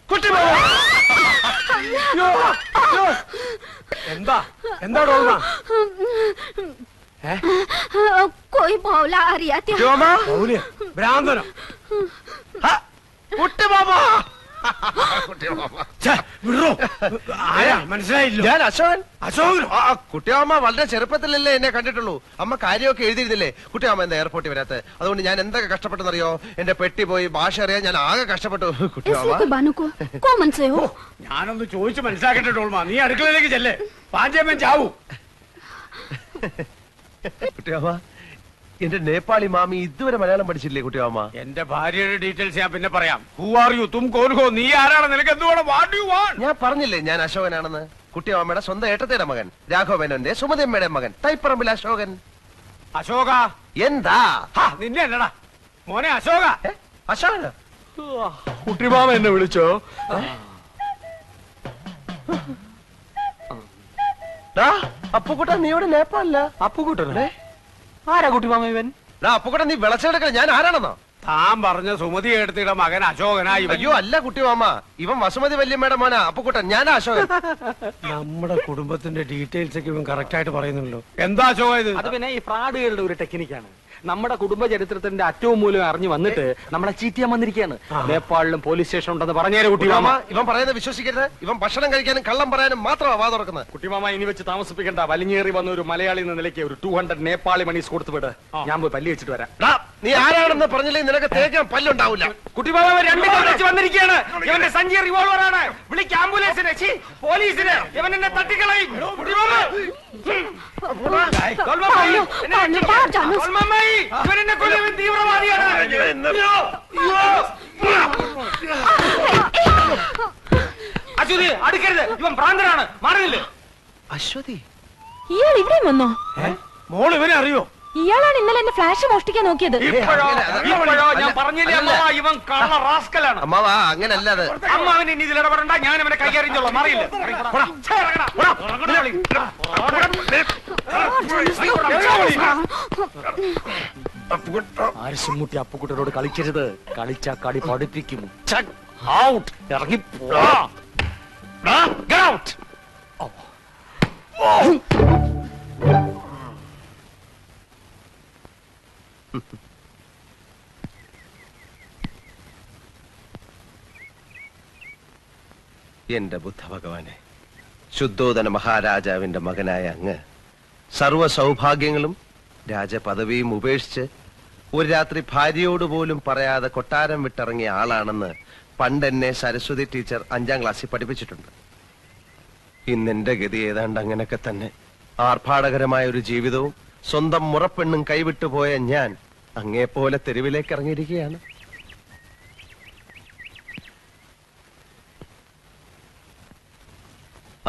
കുട്ടിമാമ എന്താ എന്താ ഓർമ്മ? कोई भौला आ रहा था ഭ്രാന്തനോ? ആരാ മനസ്സിലായില്ലോ? ഞാൻ അശോകൻ. അശോകനോ? കുട്ടിയമ്മ വളരെ ചെറുപ്പത്തിലല്ലേ എന്നെ കണ്ടിട്ടുള്ളൂ. അമ്മ കാര്യമൊക്കെ എഴുതിയിരുന്നില്ലേ? കുട്ടിയമ്മ എന്താ എയർപോർട്ടിൽ വരാത്ത? അതുകൊണ്ട് ഞാൻ എന്തൊക്കെ കഷ്ടപ്പെട്ടെന്നറിയോ? എന്റെ പെട്ടി പോയി, ഭാഷ അറിയാൻ ഞാൻ ആകെ കഷ്ടപ്പെട്ടു. കുട്ടിയമ്മ ഞാനൊന്ന് ചോദിച്ചു മനസ്സിലാക്കട്ടെ ടോൾമ. നീ അടുക്കളയിലേക്ക് ചെല്ലേ, പാഞ്ചേമ്മൻ ചാവൂ. കുട്ടിയമ്മ, എന്റെ നേപ്പാളി മാമി ഇതുവരെ മലയാളം പഠിച്ചില്ലേ കുട്ടിയമ്മ? എന്റെ ഭാര്യയുടെ ഡീറ്റെയിൽസ് ഞാൻ പിന്നെ പറയാം. Who are you? തും കോൻ ഹോ? നീ ആരാണ്? നിനക്ക് എന്തുവേണം? What you want? ഞാൻ പറഞ്ഞില്ലേ ഞാൻ അശോകനാണെന്ന്. കുട്ടിയമ്മയുടെ സ്വന്തം ഏട്ടത്തിയുടെ മകൻ, രാഘവനന്റെ സുമതിയമ്മയുടെ മകൻ, തൈപ്പറമ്പിൽ അശോകൻ. അശോക എന്താ? നിന്നെ അല്ലടാ മോനെ, അശോക. അശോകന? കുട്ടിമാമ എന്നെ വിളിച്ചോ? അപ്പുക്കുട്ട, നീ ഇവിടെ നേപ്പാളില്ല? അപ്പുകുട്ടനെ ആരാ കുട്ടിമാമ ഇവൻ? അപ്പുക്കുട്ട, നീ വിളച്ചെടുക്കണ ഞാൻ ആരാണെന്നോ? താൻ പറഞ്ഞ സുമതി എടുത്തിയുടെ മകൻ അശോകനായി. അയ്യോ അല്ല കുട്ടിമാമ, ഇവൻ വസുമതി വല്യമ്മയുടെ മോനാ അപ്പുക്കുട്ടൻ. ഞാനാ അശോകൻ. നമ്മുടെ കുടുംബത്തിന്റെ ഡീറ്റെയിൽസ് ഒക്കെ ഇവൻ കറക്റ്റ് ആയിട്ട് പറയുന്നുണ്ടല്ലോ. എന്താ അശോക ഇത്? അത് പിന്നെ ഈ ഫ്രാഡുകളുടെ ഒരു ടെക്നിക്കാണ്. നമ്മുടെ കുടുംബ ചരിത്രത്തിന്റെ അറ്റവും മൂലം അറിഞ്ഞു വന്നിട്ട് നമ്മളെ ചീറ്റിയാൻ വന്നിരിക്കുകയാണ്. നേപ്പാളിലും പോലീസ് സ്റ്റേഷൻ ഉണ്ടെന്ന് പറഞ്ഞേരെ കുട്ടിമാമ. ഇവൻ പറയുന്നത് വിശ്വസിക്കരുത്. ഇവൻ ഭക്ഷണം കഴിക്കാനും കള്ളം പറയാനും മാത്രമാ വാ തുറക്കുന്നത്. കുട്ടിമാമ ഇനി വെച്ച് താമസിപ്പിക്കണ്ട. വലിഞ്ഞേറി വന്ന ഒരു മലയാളി എന്ന നിലയ്ക്ക് ഒരു 200 നേപ്പാളി മണീസ് കൊടുത്തു വിട്. ഞാൻ പോയി പല്ലി വെച്ചിട്ട് വരാം. നീ ആരാണെന്ന് പറഞ്ഞില്ലെങ്കിൽ നിനക്ക് തേക്കാൻ പല്ലുണ്ടാവില്ല. കുട്ടിമാമ രണ്ട് വെച്ച് വന്നിരിക്കുകയാണ്. ഇവന്റെ സഞ്ചി റിവോൾവർ ആണ്. വിളിക്ക് ആംബുലൻസിനെ, പോലീസിനെ. ഇവൻ എന്നെ തട്ടിക്കളയും. അശ്വതി അടുക്കരുത്, ഇവൻ ഭ്രാന്തനാണ്. മാറിയില്ലേ? അശ്വതി, ഇയാൾ ഇവിടെ വന്നോ? മോൾ ഇവനെ അറിയോ? ഇയാളാണ് ഇന്നലെ എന്റെ ഫ്ലാഷ് മോഷ്ടിക്കാൻ നോക്കിയത്. ഇപ്പോഴോ ഞാൻ പറഞ്ഞില്ലേ അമ്മ, ഇവൻ കള്ള റാസ്കലാണ്. അമ്മാവാ അങ്ങനല്ല. അത് അമ്മ അവൻ ഇനി ഇതിൽ ഇടപെടണ്ട. ഞാൻ അവനെ കൈകാര്യം മാറിയില്ല. ആരിശുമുട്ടി അപ്പുക്കുട്ടനോട് കളിക്കരുത്. കളിച്ചാ കളി പഠിപ്പിക്കും. ഔട്ട്, ഇറങ്ങി പോടാ. എന്റെ ബുദ്ധ ഭഗവാനെ, ശുദ്ധോദന മഹാരാജാവിന്റെ മകനായ അങ്ങ് സർവ സൗഭാഗ്യങ്ങളും രാജപദവിയും ഉപേക്ഷിച്ച് ഒരു രാത്രി ഭാര്യയോട് പോലും പറയാതെ കൊട്ടാരം വിട്ടിറങ്ങിയ ആളാണെന്ന് പണ്ടെന്നെ സരസ്വതി ടീച്ചർ 5ാം ക്ലാസ്സിൽ പഠിപ്പിച്ചിട്ടുണ്ട്. ഇന്നെന്റെ ഗതി ഏതാണ്ട് അങ്ങനെയൊക്കെ തന്നെ. ആർഭാടകരമായ ഒരു ജീവിതവും സ്വന്തം മുറപ്പെണ്ണും കൈവിട്ടുപോയ ഞാൻ അങ്ങേപ്പോലെ തെരുവിലേക്ക് ഇറങ്ങിയിരിക്കുകയാണ്.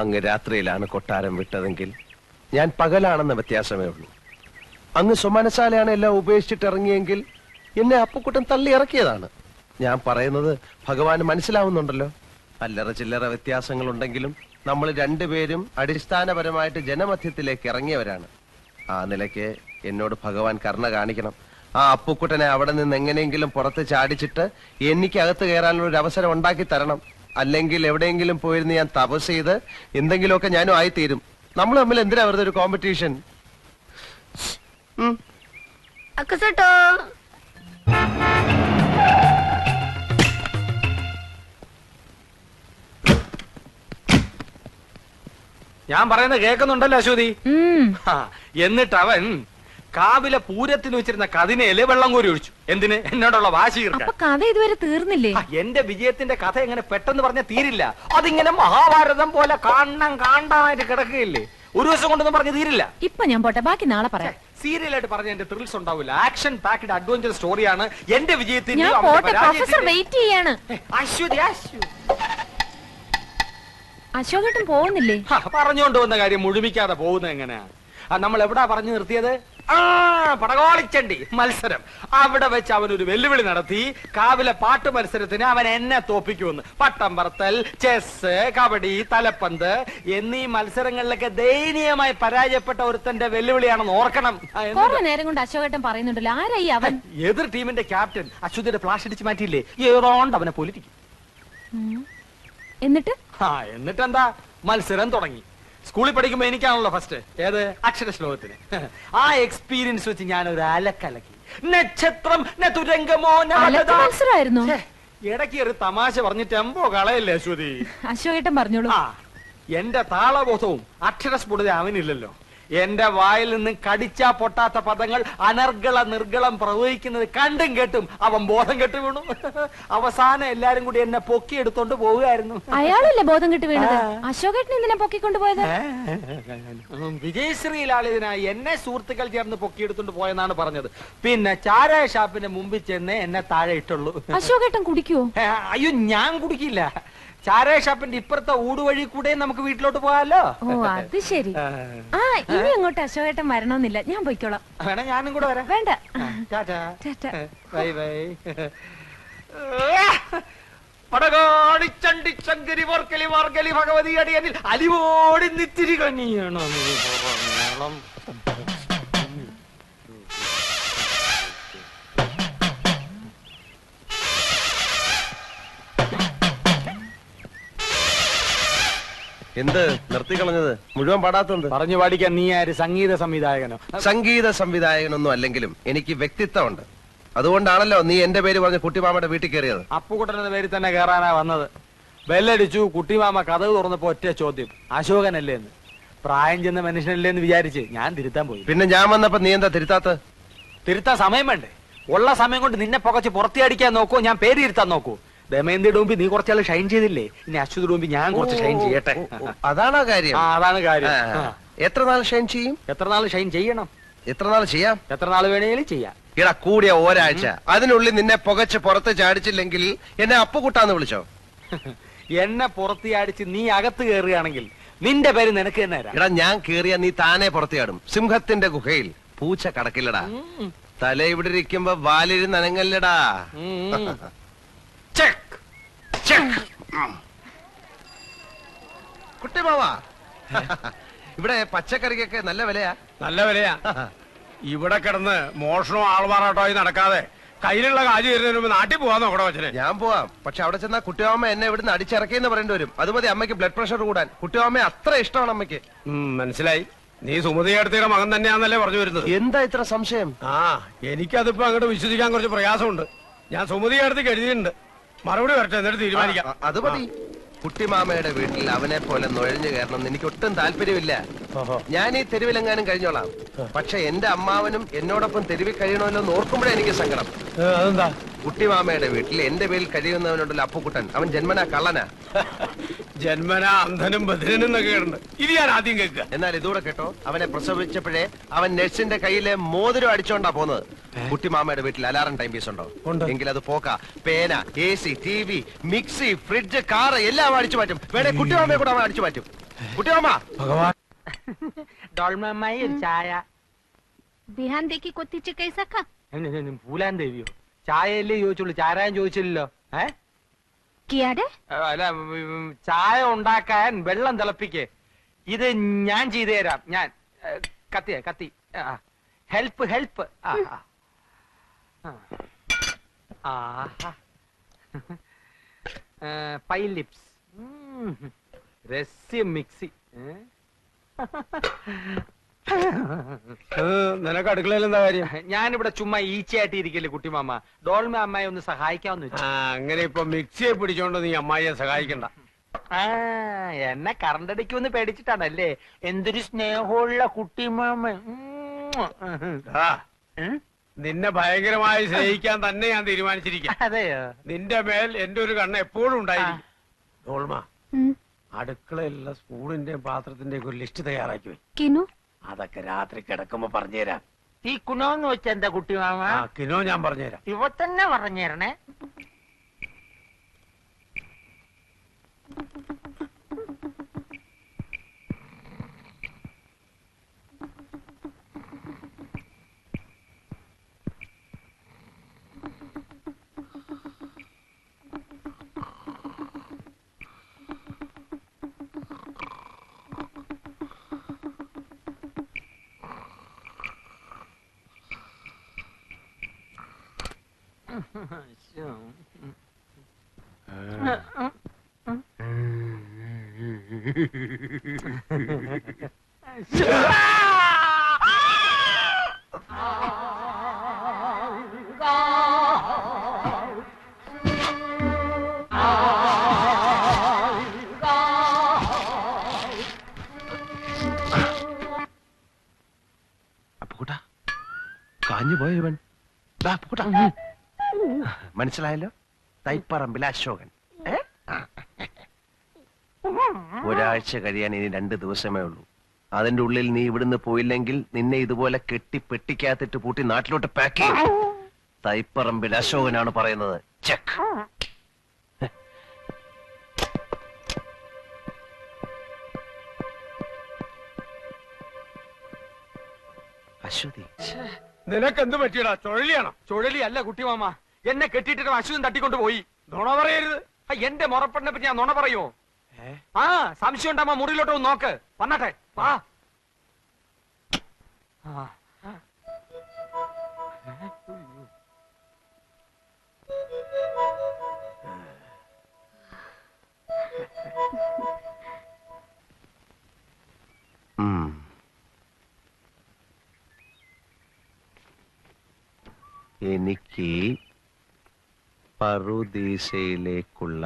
അങ്ങ് രാത്രിയിലാണ് കൊട്ടാരം വിട്ടതെങ്കിൽ ഞാൻ പകലാണെന്ന വ്യത്യാസമേ ഉള്ളൂ. അങ്ങ് സ്വമനസാലയാണ് എല്ലാം ഉപേക്ഷിച്ചിട്ട് ഇറങ്ങിയെങ്കിൽ എന്നെ അപ്പുക്കുട്ടൻ തള്ളി ഇറക്കിയതാണ്. ഞാൻ പറയുന്നത് ഭഗവാന് മനസ്സിലാവുന്നുണ്ടല്ലോ. അല്ലറ ചില്ലറ വ്യത്യാസങ്ങളുണ്ടെങ്കിലും നമ്മൾ രണ്ടുപേരും അടിസ്ഥാനപരമായിട്ട് ജനമധ്യത്തിലേക്ക് ഇറങ്ങിയവരാണ്. ആ നിലയ്ക്ക് എന്നോട് ഭഗവാൻ കരുണ കാണിക്കണം. ആ അപ്പുക്കുട്ടനെ അവിടെ നിന്ന് എങ്ങനെയെങ്കിലും പുറത്ത് ചാടിച്ചിട്ട് എനിക്കകത്ത് കയറാനുള്ള ഒരു അവസരം ഉണ്ടാക്കി തരണം. അല്ലെങ്കിൽ എവിടെയെങ്കിലും പോയിരുന്ന് ഞാൻ തപസ് ചെയ്ത് എന്തെങ്കിലുമൊക്കെ ഞാനും ആയിത്തീരും. നമ്മൾ തമ്മിൽ എന്തിനാ വെറുതെ ഒരു കോമ്പറ്റീഷൻ? ഞാൻ പറയുന്നത് കേൾക്കുന്നുണ്ടല്ലോ അശ്വതി? എന്നിട്ട് അവൻ കാവിലെ പൂരത്തിന് വെച്ചിരുന്ന കതിനയില് വെള്ളം കോരി ഒഴിച്ചു. എന്തിന്? എന്നോടുള്ള വാശി തീർക്കാൻ. കഥ ഇതുവരെ തീർന്നില്ലേ? എന്റെ വിജയത്തിന്റെ കഥ എങ്ങനെ പെട്ടെന്ന് പറഞ്ഞ തീരില്ല. അതിങ്ങനെ മഹാഭാരതം പോലെ കാണ്ടായിട്ട് കിടക്കുകയില്ലേ? ഒരു ദിവസം കൊണ്ടൊന്നും പറഞ്ഞ് തീരില്ല. ഇപ്പൊ ഞാൻ പോട്ടെ, ബാക്കി നാളെ പറയാം. സീരിയൽ ആയിട്ട് പറഞ്ഞ എന്റെ ത്രിൽസ് ഉണ്ടാവില്ല. ആക്ഷൻ പാക്ഡ് അഡ്വഞ്ചർ സ്റ്റോറിയാണ് എന്റെ വിജയത്തിന്റെ. ഞാൻ പോട്ടെ, പ്രൊഫസർ വെയിറ്റ് ചെയ്യാണ്. അശ്വതി അശോകേട്ടൻ പോകുന്നില്ലേ? പറഞ്ഞുകൊണ്ട് വന്ന കാര്യം മുഴുമിക്കാതെ പോകുന്നത് എങ്ങനെയാ? നമ്മൾ എവിടാ പറഞ്ഞു നിർത്തിയത്? ആ, പടകോളിച്ചണ്ടി മത്സരം. അവിടെ വെച്ച് അവനൊരു വെല്ലുവിളി നടത്തി. കാവിലെ പാട്ട് മത്സരത്തിന് അവൻ എന്നെ തോപ്പിക്കുമെന്ന്. പട്ടം പറത്തൽ, ചെസ്, കബഡി, തലപ്പന്ത് എന്നീ മത്സരങ്ങളിലൊക്കെ ദയനീയമായി പരാജയപ്പെട്ട ഒരുത്തന്റെ വെല്ലുവിളിയാണെന്ന് ഓർക്കണം. കുറെ നേരം കൊണ്ട് അശോകേട്ടൻ പറയുന്നുണ്ടല്ലോ, ആരായി അവൻ? എതിർ ടീമിന്റെ ക്യാപ്റ്റൻ അശ്വതിയുടെ ഫ്ലാഷ് അടിച്ച് മാറ്റിയില്ലേ, ഏറോണ്ട് അവനെ പൊലിറ്റിക്കും. എന്നിട്ട് എന്നിട്ടെന്താ, മത്സരം തുടങ്ങി. സ്കൂളിൽ പഠിക്കുമ്പോ എനിക്കാണല്ലോ ഫസ്റ്റ്. ഏത്? അക്ഷര ശ്ലോകത്തിന്. ആ എക്സ്പീരിയൻസ് വെച്ച് ഞാൻ ഒരു അലക്കലക്കി. നക്ഷത്രം മത്സരമായിരുന്നു. ഇടയ്ക്ക് ഒരു തമാശ പറഞ്ഞ് ടെമ്പോ കളയല്ലേ അശ്വതി. അശോകേട്ടൻ പറഞ്ഞോളൂ. ആ, എന്റെ താളബോധവും അക്ഷരസ്ഫുടത അവനില്ലല്ലോ. എന്റെ വായിൽ നിന്ന് കടിച്ചാ പൊട്ടാത്ത പദങ്ങൾ അനർഗള നിർഗളം പ്രവഹിക്കുന്നത് കണ്ടും കേട്ടും അവൻ ബോധം കെട്ടു വീണു. അവസാനം എല്ലാരും കൂടി എന്നെ പൊക്കിയെടുത്തോണ്ട് പോവുകയായിരുന്നു. അയാളല്ലേ ബോധം കെട്ട് വീണത്? അശോകേട്ടൻ എന്തിനാ പൊക്കിക്കൊണ്ടുപോയത്? വിജയശ്രീലാളിതിനായി എന്നെ സുഹൃത്തുക്കൾ ചേർന്ന് പൊക്കിയെടുത്തോണ്ട് പോയെന്നാണ് പറഞ്ഞത്. പിന്നെ ചാരായ ഷാപ്പിന്റെ മുമ്പിൽ ചെന്ന് എന്നെ താഴെ ഇട്ടുള്ളൂ. അശോകേട്ടൻ കുടിക്കുവോ? അയ്യോ, ഞാൻ കുടിക്കില്ല. ചാരായ ഷാപ്പിന്റെ ഇപ്പുറത്തെ ഊടുവഴി കൂടെ നമുക്ക് വീട്ടിലോട്ട് പോകാലോ. ഓ, അത് ശരി. ആ, ഇനി അങ്ങോട്ട് അശോകേട്ടൻ വരണമെന്നില്ല, ഞാൻ പോയിക്കോളാം. വേണേ ഞാനും കൂടെ വരാം. വേണ്ട. ടാറ്റാ. ടാറ്റാ. Bye bye. പടകാടിച്ചണ്ടി ചങ്കരി വർക്കലി വർക്കലി ഭഗവതി അടിയനിൽ അലിവോടി നിത്തിരി കനിയണം. എന്ത് നിർത്തിക്കളഞ്ഞത്? മുഴുവൻ പാടാത്തത് പറഞ്ഞു പാടിക്കാൻ നീ ആര്? സംഗീത സംവിധായകനോ? സംഗീത സംവിധായകനൊന്നും അല്ലെങ്കിലും എനിക്ക് വ്യക്തിത്വമുണ്ട്. അതുകൊണ്ടാണല്ലോ നീ എന്റെ പേര് പറഞ്ഞ് കുട്ടിമാമയുടെ വീട്ടിൽ കയറിയത്. അപ്പുകുട്ടന്റെ പേരിൽ തന്നെ കയറാനാ വന്നത്. ബെല്ലടിച്ചു. കുട്ടിമാമ കഥവ് തുറന്നപ്പോ ഒറ്റ ചോദ്യം, അശോകനല്ലേ എന്ന്. പ്രായം ചെന്ന മനുഷ്യനല്ലേ എന്ന് വിചാരിച്ച് ഞാൻ തിരുത്താൻ പോയി. പിന്നെ ഞാൻ വന്നപ്പോ നീ എന്താ തിരുത്താത്ത? തിരുത്താൻ സമയം വേണ്ടേ? ഉള്ള സമയം കൊണ്ട് നിന്നെ പുകച്ച് പുറത്തിയടിക്കാൻ നോക്കൂ, ഞാൻ പേര് തിരുത്താൻ നോക്കൂ. ദമയന്തിയുടെ മുമ്പ് നീ കുറച്ചാൾ ഷൈൻ ചെയ്തില്ലേ, ഇനി അശ്വതിയുടെ മുമ്പ് ഞാൻ കുറച്ച് ഷൈൻ ചെയ്യട്ടെ. അതാണോ കാര്യം? അതാണ് കാര്യം. എത്ര നാൾ ഷൈൻ ചെയ്യും? എത്ര നാൾ ഷൈൻ ചെയ്യണം? എത്ര നാൾ ചെയ്യാം? എത്ര നാൾ വേണേലും ചെയ്യാം. ഇടാ, കൂടിയ ഒരാഴ്ച. അതിനുള്ളിൽ നിന്നെ പുകച്ച് പുറത്ത് ചാടിച്ചില്ലെങ്കിൽ എന്നെ അപ്പുകുട്ടാന്ന് വിളിച്ചോ. എന്നെ പുറത്തിയാടിച്ച് നീ അകത്ത് കയറുകയാണെങ്കിൽ നിന്റെ പേര് നിനക്ക് തന്നെ തരാം. ഇടാ, ഞാൻ കേറിയ നീ താനെ പുറത്തിയാടും. സിംഹത്തിന്റെ ഗുഹയിൽ പൂച്ച കടക്കില്ലടാ. തല ഇവിടെ ഇരിക്കുമ്പോ വാലിരി നനങ്ങല്ലടാ. കുട്ടിമാവാ, ഇവിടെ പച്ചക്കറിക്കൊക്കെ നല്ല വിലയാ. നല്ല വിലയാ. ഇവിടെ കിടന്ന് മോഷണവും ആൾമാറാട്ടമായി നടക്കാതെ കയ്യിലുള്ള കാജ് വരുന്നതിന് മുമ്പ് നാട്ടിൽ പോവാൻ നോക്കണോ അച്ഛനെ? ഞാൻ പോവാം. പക്ഷെ അവിടെ ചെന്നാ കുട്ടിയമ്മ എന്നെ ഇവിടുന്ന് അടിച്ചിറക്കിയെന്ന് പറയേണ്ടി വരും. അതുമതി അമ്മയ്ക്ക് ബ്ലഡ് പ്രഷർ കൂടാൻ. കുട്ടിയമ്മ അത്ര ഇഷ്ടമാണ് അമ്മയ്ക്ക്. മനസ്സിലായി. നീ സുമതിയടുത്തിയുടെ മകൻ തന്നെയാന്നല്ലേ പറഞ്ഞു വരുന്നത്? എന്താ ഇത്ര സംശയം? എനിക്കതിപ്പോ അങ്ങോട്ട് വിശ്വസിക്കാൻ കുറച്ച് പ്രയാസമുണ്ട്. ഞാൻ സുമതിയടുത്തേക്ക് എഴുതിയിട്ടുണ്ട്. മറുപടി വരട്ടെ, എന്നിട്ട് തീരുമാനിക്കാം. അത് മതി. കുട്ടിമാമയുടെ വീട്ടിൽ അവനെ പോലെ നുഴഞ്ഞു കയറണം എനിക്ക് ഒട്ടും താല്പര്യമില്ല. ഞാൻ ഈ തെരുവിലെങ്ങാനും കഴിഞ്ഞോളാം. പക്ഷെ എന്റെ അമ്മാവനും എന്നോടൊപ്പം തെരുവിൽ കഴിയണമല്ലോ എന്ന് ഓർക്കുമ്പോഴേ എനിക്ക് സങ്കടം. അതെന്താ? കുട്ടിമാമയുടെ വീട്ടിൽ എന്റെ പേരിൽ കഴിയുന്നവനുണ്ടല്ലോ അപ്പുക്കുട്ടൻ, അവൻ ജന്മനാ കള്ളനാ. ജന്മനാ അന്ധനും ബധിരനും എന്നൊക്കെ ഉണ്ട്. ഇത് ഞാൻ ആദ്യം കേൾക്കുക. എന്നാൽ ഇതൂടെ കേട്ടോ, അവനെ പ്രസവിച്ചപ്പോഴേ അവൻ നഴ്സിന്റെ കയ്യിലെ മോതിരം അടിച്ചോണ്ടാ പോന്നത്. കുട്ടിമാമയുടെ വീട്ടിൽ അലാറം ടൈം പീസ് ഉണ്ടോ? എങ്കിൽ അത് പോക്ക. പേന, AC, TV, mixie, fridge, car എല്ലാം അടിച്ചു മാറ്റും. വേണേ കുട്ടിമാമയെ കൂടെ അവൻ അടിച്ചു മാറ്റും. കുട്ടിമാമ, ഭഗവാൻ. ഡോൾമമ്മായി ഒരു ചായ. ധ്യാൻ ദേക്കി കൊത്തിച്ച് കൈസക്ക. പൂലാൻ ദേവിയോ? ചായയല്ലേ ചോദിച്ചുള്ളൂ, ചാരായം ചോദിച്ചില്ലല്ലോ. അല്ല, ചായ ഉണ്ടാക്കാൻ വെള്ളം തിളപ്പിക്കേ. ഇത് ഞാൻ ചെയ്തു തരാം. ഞാൻ കത്തി ഹെൽപ്പ്. പൈ ലിപ്സ്, രസ്യം മിക്സി. നിനക്ക് അടുക്കളയിൽ എന്താ കാര്യം? ഞാനിവിടെ ചുമ്മാ ഈച്ചയായിട്ട് ഇരിക്കല്ലേ കുട്ടിമാമ. ഡോൾമ അമ്മായി ഒന്ന് സഹായിക്കാമെന്ന് വെച്ചു. അങ്ങനെ ഇപ്പൊ മിക്സിയെ പിടിച്ചോണ്ട് നീ അമ്മായിയെ സഹായിക്കണ്ട. എന്നെ കറണ്ടടിക്കുമെന്ന് പേടിച്ചിട്ടാണല്ലേ? എന്തൊരു സ്നേഹമുള്ള കുട്ടിമാമ. നിന്നെ ഭയങ്കരമായി സ്നേഹിക്കാൻ തന്നെ ഞാൻ തീരുമാനിച്ചിരിക്കാം. അതെയോ? നിന്റെ മേൽ എന്റെ ഒരു കണ്ണ് എപ്പോഴും ഉണ്ടായിരിക്കും. ഡോൾമ, അടുക്കളയിലുള്ള സ്പൂണിന്റെയും പാത്രത്തിന്റെയും ഒരു ലിസ്റ്റ് തയ്യാറാക്കി വെക്കും. അതൊക്കെ രാത്രി കിടക്കുമ്പോ പറഞ്ഞുതരാം. ഈ കുണോന്ന് വെച്ച എന്താ കുട്ടിമാമ? കിനോ ഞാൻ പറഞ്ഞുതരാം. ഇവ തന്നെ പറഞ്ഞുതരണേ. അപ്പുകുട്ടാ, കാഞ്ഞു പോയ ഇവൻ. ദാ അപ്പുകുട്ടാ. മനസ്സിലായല്ലോ? തൈപ്പറമ്പിൽ അശോകൻ. ഒരാഴ്ച കഴിയാൻ ഇനി 2 ദിവസമേ ഉള്ളൂ. അതിന്റെ ഉള്ളിൽ നീ ഇവിടുന്ന് പോയില്ലെങ്കിൽ നിന്നെ ഇതുപോലെ കെട്ടി പെട്ടിക്കകത്തിട്ട് പൂട്ടി നാട്ടിലോട്ട് പാക്ക് ചെയ്യും. തൈപ്പറമ്പിൽ അശോകനാണ് പറയുന്നത്. ചെക്ക്. അശ്വതി, നിനക്കെന്ത് പറ്റിയടാ? ചുഴലിയാണോ? ചുഴലി അല്ല കുട്ടിമാമ, എന്നെ കെട്ടിയിട്ട് അശ്വതൻ തട്ടിക്കൊണ്ട് പോയി. നുണ പറയരുത്. എന്റെ മുറപ്പെണ്ണെ പറ്റി ഞാൻ നുണ പറയോ? ആ, സംശയം ഉണ്ടാകുമ്പോ മുറിയിലോട്ട് ഒന്ന് നോക്ക്. വന്നട്ടെ, വാ. എനിക്ക് പറുദീസയിലേക്കുള്ള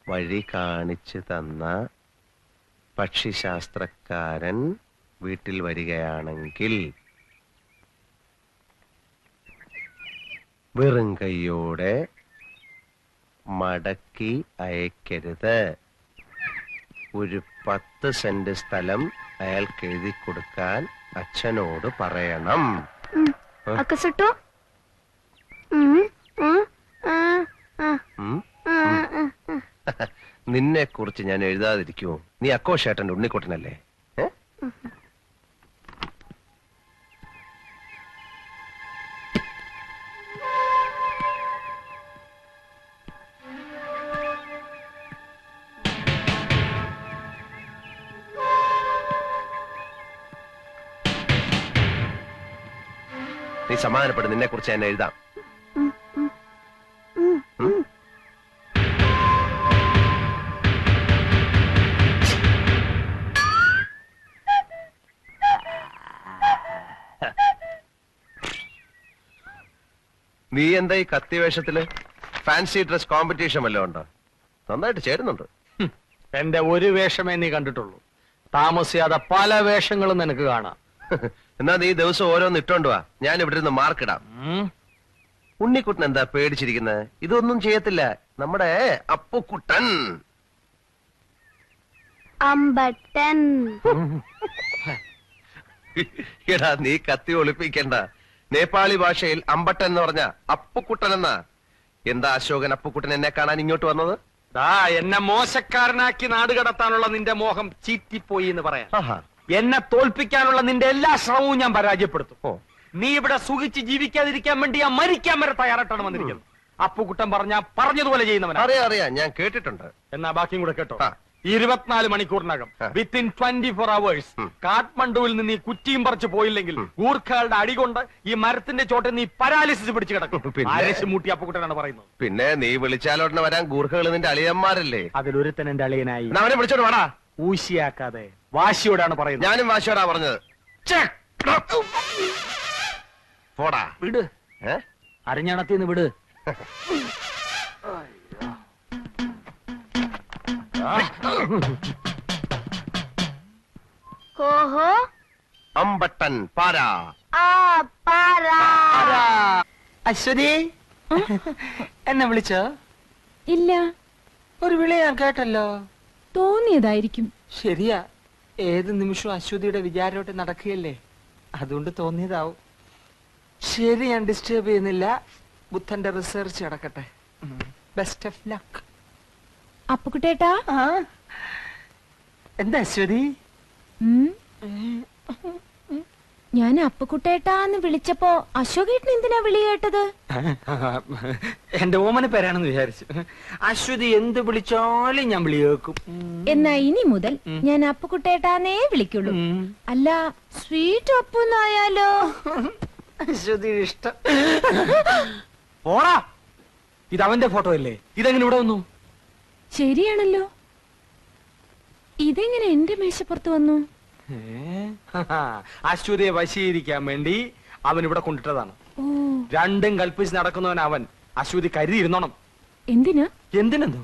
വഴി കാണിച്ചു തന്ന പക്ഷിശാസ്ത്രക്കാരൻ വീട്ടിൽ വരികയാണെങ്കിൽ വെറും കൈയോടെ മടക്കി അയക്കരുത്. ഒരു 10 സെന്റ് സ്ഥലം അയാൾക്ക് എഴുതി കൊടുക്കാൻ അച്ഛനോട് പറയണം. അക്കസട്ടോ നിന്നെ കുറിച്ച് ഞാൻ എഴുതാതിരിക്കുമോ? നീ അക്കോഷേട്ടന്റെ ഉണ്ണിക്കുട്ടനല്ലേ? നീ സമാധാനപ്പെടും. നിന്നെ കുറിച്ച് ഞാൻ എഴുതാം. നീ എന്താ ഈ കത്തി വേഷത്തില്? ഫാൻസി ഡ്രസ് കോമ്പറ്റീഷൻ വല്ലതും ഉണ്ടോ? നന്നായിട്ട് ചേരുന്നുണ്ട്. എന്റെ ഒരു വേഷമേ നീ കണ്ടിട്ടുള്ളൂ. താമസിയാതെ പല വേഷങ്ങളും നിനക്ക് കാണാം. എന്നാ നീ ദിവസം ഓരോന്ന് ഇട്ടോണ്ട് വാ, ഞാൻ ഇവിടെ നിന്ന് മാർക്കിടാം. ഉണ്ണിക്കുട്ടൻ എന്താ പേടിച്ചിരിക്കുന്നത്? ഇതൊന്നും ചെയ്യത്തില്ല നമ്മുടെ അപ്പുക്കുട്ടൻ. അമ്പട്ടൻ. എടാ, നീ കത്തി ഒളിപ്പിക്കണ്ട. നേപ്പാളി ഭാഷയിൽ അമ്പട്ടൻ എന്ന് പറഞ്ഞ അപ്പുക്കുട്ടൻ എന്നാ. എന്താ അശോകൻ അപ്പുക്കുട്ടൻ എന്നെ കാണാൻ ഇങ്ങോട്ട് വന്നത്? എന്നെ മോശക്കാരനാക്കി നാട് കടത്താനുള്ള നിന്റെ മോഹം ചീറ്റിപ്പോയി എന്ന് പറയാം. ആഹാ. എന്നെ തോൽപ്പിക്കാനുള്ള നിന്റെ എല്ലാ ശ്രമവും ഞാൻ പരാജയപ്പെടുത്തും. നീ ഇവിടെ സുഖിച്ച് ജീവിക്കാതിരിക്കാൻ വേണ്ടി ഞാൻ മരിക്കാൻ വരെ തയ്യാറായിട്ടാണ് വന്നിരിക്കുന്നത്. അപ്പുകുട്ടൻ പറഞ്ഞതുപോലെ ചെയ്യുന്നവനാ. അറിയാം, ഞാൻ കേട്ടിട്ടുണ്ട്. എന്നാ ബാക്കിയും കൂടെ കേട്ടോ. 24 മണിക്കൂറിനകം വിത്തിൻ 24 hours കാഠ്മണ്ഡുവിൽ നിന്ന് ഈ കുറ്റിയും പറിച്ചു പോയില്ലെങ്കിൽ ഗൂർഖകളുടെ അടികൊണ്ട് ഈ മരത്തിന്റെ ചോട്ടിൽ നീ പരാലിസിസ് പിടിച്ചു കിടക്കും. ആരശിമൂട്ടി അപ്പുകുട്ടനാണ് പറയുന്നത്. പിന്നെ നീ വിളിച്ചാലോടനെ വരാൻ ഗൂർഖകൾ നിന്റെ അളിയന്മാരല്ലേ? അതിലൊരുത്തൻ എന്റെ അളിയനായി. അവനെ വിളിച്ചോട് വാടാ. ഊശിയാക്കാതെ വാശിയോടാണ് പറയുന്നത്. ഞാനും വാശിയോടാ പറഞ്ഞത്. പോടാ. വിട്, അരഞ്ഞണത്തിന്ന് വിട്. കോഹോ അമ്പട്ടൻ പാരാ. അശ്വതി, എന്നെ വിളിച്ചോ? ഇല്ല, ഒരു വിളി ഞാൻ കേട്ടല്ലോ. തോന്നിയതായിരിക്കും. ശരിയാ, ഏത് നിമിഷവും അശ്വതിയുടെ വിചാരോട്ട് നടക്കുകയല്ലേ, അതുകൊണ്ട് തോന്നിയതാവും. ശരി, ഞാൻ ഡിസ്റ്റർബ് ചെയ്യുന്നില്ല. ബുദ്ധന്റെ റിസർച്ച് നടക്കട്ടെ. Best of luck. അപ്പുകുട്ടേട്ടാ, എന്താ അശ്വതി? ഞാൻ അപ്പുകുട്ടേട്ടാന്ന് വിളിച്ചപ്പോ അശോകേട്ടൻ എന്തിനാ വിളി കേട്ടത്? എന്റെ ഓമന പേരാണെന്ന് വിചാരിച്ചു. അശ്വതി എന്ത് വിളിച്ചാലും ഞാൻ വിളി കേൾക്കും. എന്നാ ഇനി മുതൽ ഞാൻ അപ്പുകുട്ടേട്ടാന്നേ വിളിക്കുള്ളൂ. അല്ല, സ്വീറ്റ് ഒപ്പൊന്നായാലോ? അശ്വതി ഇഷ്ടം. പോടാ, ഇത് അവന്റെ ഫോട്ടോ അല്ലേ? ഇതെങ്ങനെ ഇവിടെ വന്നു? ശരിയാണല്ലോ, ഇതെങ്ങനെ എന്റെ മേശപ്പുറത്ത് വന്നു? അശ്വതിയെ വശീകരിക്കാൻ വേണ്ടി അവൻ ഇവിടെ കൊണ്ടിട്ടതാണ്. ഓ, രണ്ടും കൽപ്പിച്ച് നടക്കുന്നവൻ അവൻ. അശ്വതി കരുതിയിരുന്നോണം. എന്തിനാ? എന്തിനെന്തോ?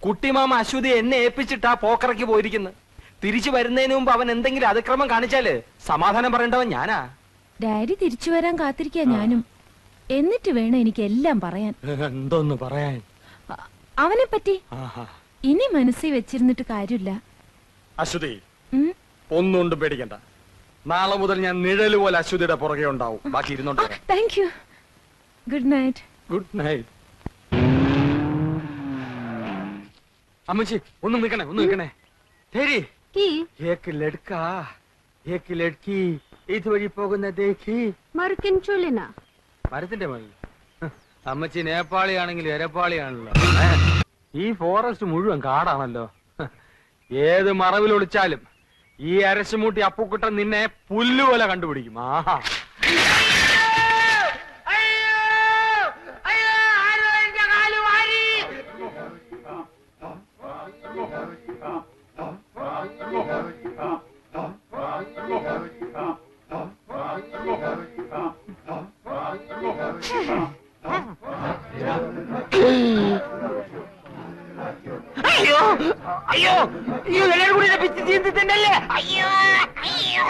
കുട്ടിമാമ അശ്വതി എന്നെ ഏൽപ്പിച്ചിട്ടാ പോക്കറയ്ക്ക് പോയിരിക്കുന്നത്. തിരിച്ചു വരുന്നതിന് മുമ്പ് അവൻ എന്തെങ്കിലും അതിക്രമം കാണിച്ചാല് സമാധാനം പറയേണ്ടവൻ ഞാനാ. ഡാഡി തിരിച്ചു വരാൻ കാത്തിരിക്കാ ഞാനും. എന്നിട്ട് വേണം എനിക്ക് എല്ലാം പറയാൻ. എന്തോന്ന് പറയാൻ? അവനെ പറ്റി ആഹാ. ഇനി മനസ്സിൽ വെച്ചിരുന്നിട്ട് കാര്യമില്ല. അശ്വതി, ഉം. ഒന്നുകൊണ്ടും പേടിക്കണ്ട. നാളെ മുതൽ ഞാൻ നിഴല് പോലെ അശ്വതിയുടെ പുറകെ ഉണ്ടാവും. ബാക്കി ഇരുന്നോണ്ട് വരാം. Thank you. Good night. Good night. അമ്മച്ചി, ഒന്ന് നിൽക്കണേ, ഒന്ന് നിൽക്കണേ. ശരി, की ഏക്ക് ലഡ്കാ ഏക്ക് ലഡ്കി ഇതുവഴി പോകുന്ന ദേഖി. मरकिन चुलिना മരത്തിന്റെ മതി. അമ്മച്ചി നേപ്പാളിയാണെങ്കിലും എരപ്പാളിയാണല്ലോ. ഈ ഫോറസ്റ്റ് മുഴുവൻ കാടാണല്ലോ. ഏത് മറവിൽ ഒളിച്ചാലും ഈ അരശുമൂട്ടി അപ്പുക്കുട്ടൻ നിന്നെ പുല്ലുപോലെ കണ്ടുപിടിക്കും. ആഹാ. അയ്യോ അയ്യോ അയ്യോ, എല്ലാവരും കൂടി എന്നെ പിച്ചി ചീന്തിട്ടുണ്ടല്ലേ? അയ്യോ അയ്യോ.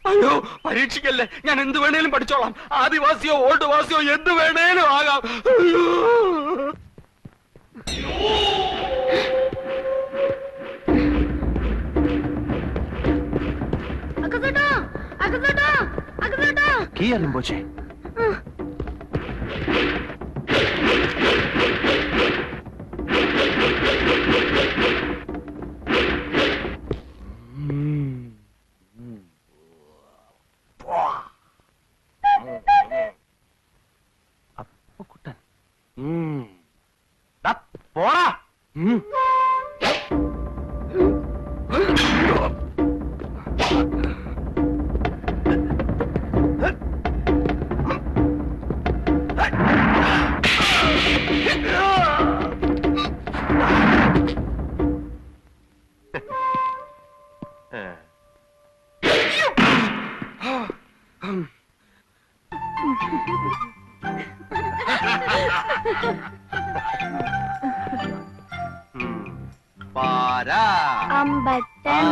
അയ്യോ, പരീക്ഷിക്കല്ലേ. ഞാൻ എന്ത് വേണേലും പഠിച്ചോളാം. ആദിവാസിയോ ഓൾഡ് വാസിയോ എന്ത് വേണേലും ആകാം. അയ്യോ. Kia Rimpoche. അപ്പുക്കുട്ടൻ. ദാ, പോടാ. Para. अम्बटन